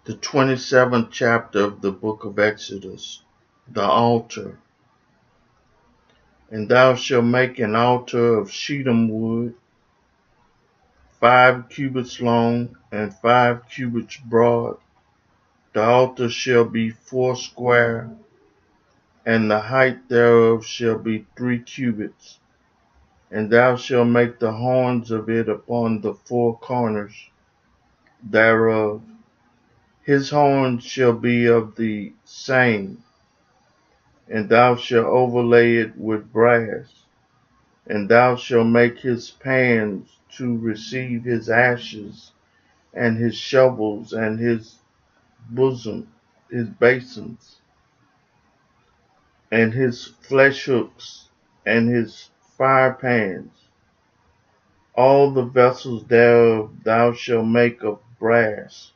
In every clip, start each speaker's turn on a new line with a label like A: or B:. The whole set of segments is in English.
A: The 27th chapter of the book of Exodus, the altar. And thou shalt make an altar of shittim wood, 5 cubits long and 5 cubits broad. The altar shall be 4 square, and the height thereof shall be 3 cubits. And thou shalt make the horns of it upon the 4 corners thereof. His horns shall be of the same, and thou shalt overlay it with brass. And thou shalt make his pans to receive his ashes, and his shovels, and his basins, and his flesh hooks, and his fire pans. All the vessels thereof thou shalt make of brass.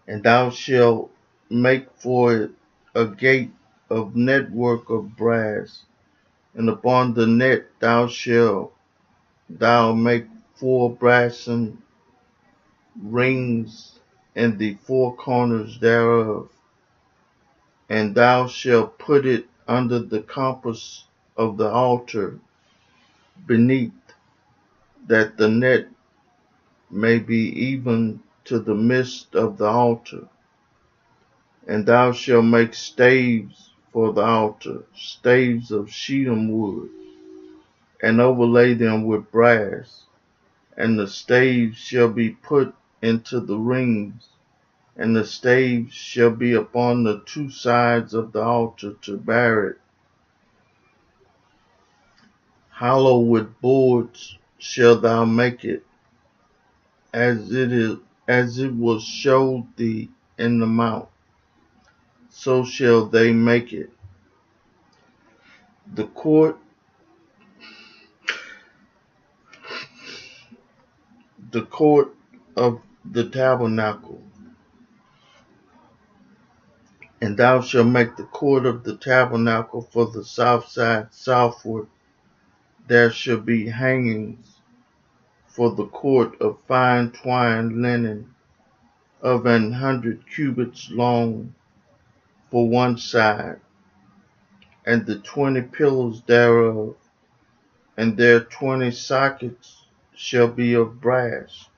A: And thou shalt make for it a gate of network of brass, and upon the net thou shalt make 4 brassen rings in the 4 corners thereof. And thou shalt put it under the compass of the altar beneath, that the net may be even to the midst of the altar. And thou shalt make staves for the altar, staves of shittim wood, and overlay them with brass. And the staves shall be put into the rings, and the staves shall be upon the 2 sides of the altar to bear it. Hollow with boards shalt thou make it, as it was showed thee in the mount, so shall they make it. The court of the tabernacle. And thou shalt make the court of the tabernacle for the south side southward. There shall be hangings for the court of fine twined linen of 100 cubits long for one side, and the 20 pillars thereof, and their 20 sockets shall be of brass.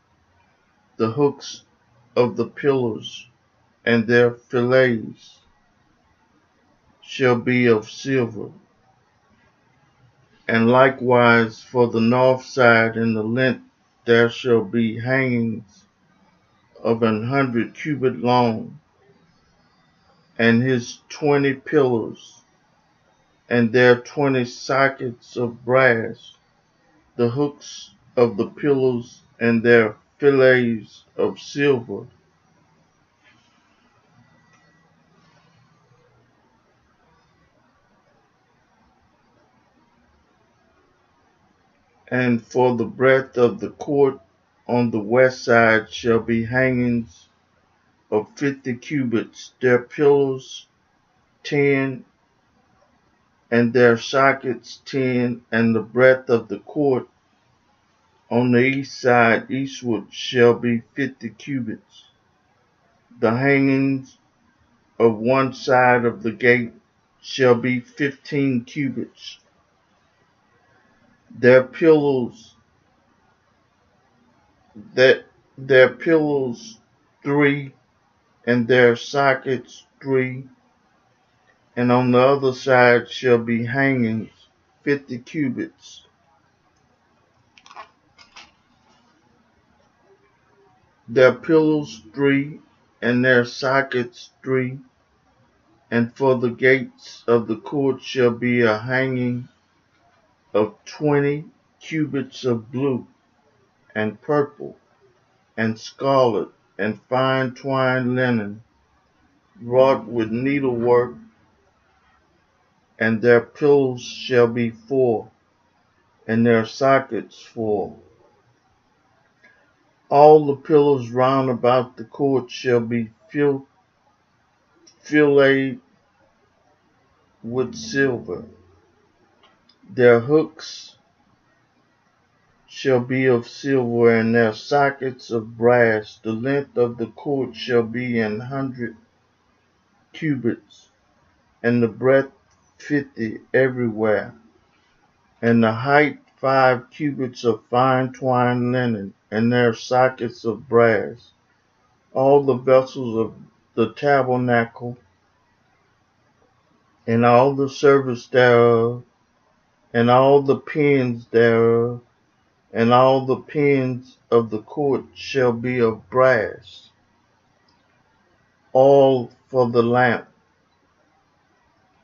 A: The hooks of the pillars and their fillets shall be of silver. And likewise for the north side in the length there shall be hangings of 100 cubits long, and his 20 pillars, and their 20 sockets of brass, the hooks of the pillars and their fillets of silver. And for the breadth of the court on the west side shall be hangings of 50 cubits, their pillars 10, and their sockets 10, and the breadth of the court on the east side eastward shall be 50 cubits. The hangings of one side of the gate shall be 15 cubits. Their pillars, their pillars 3, and their sockets 3, and on the other side shall be hangings 50 cubits. Their pillars 3, and their sockets 3, and for the gates of the court shall be a hanging of 20 cubits of blue, and purple, and scarlet, and fine twined linen, wrought with needlework, and their pillars shall be 4, and their sockets 4. All the pillars round about the court shall be filleted with silver. Their hooks shall be of silver, and their sockets of brass. The length of the court shall be 100 cubits, and the breadth 50 everywhere, and the height 5 cubits of fine twined linen, and their sockets of brass. All the vessels of the tabernacle, and all the service thereof, and all the pins thereof, and all the pins of the court shall be of brass, all for the lamp.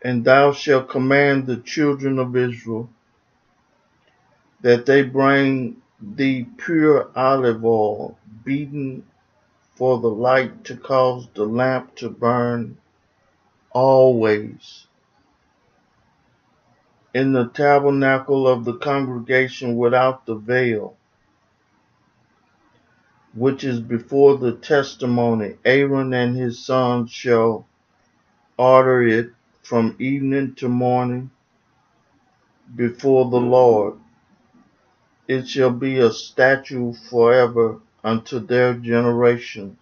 A: And thou shalt command the children of Israel that they bring thee pure olive oil, beaten for the light, to cause the lamp to burn always in the tabernacle of the congregation without the veil, which is before the testimony. Aaron and his sons shall order it from evening to morning before the Lord. It shall be a statute forever unto their generations,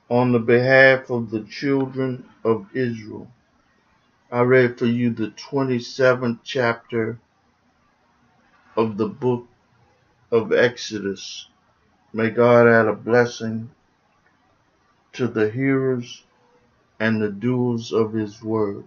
A: on the behalf of the children of Israel. I read for you the 27th chapter of the book of Exodus. May God add a blessing to the hearers and the doers of his word.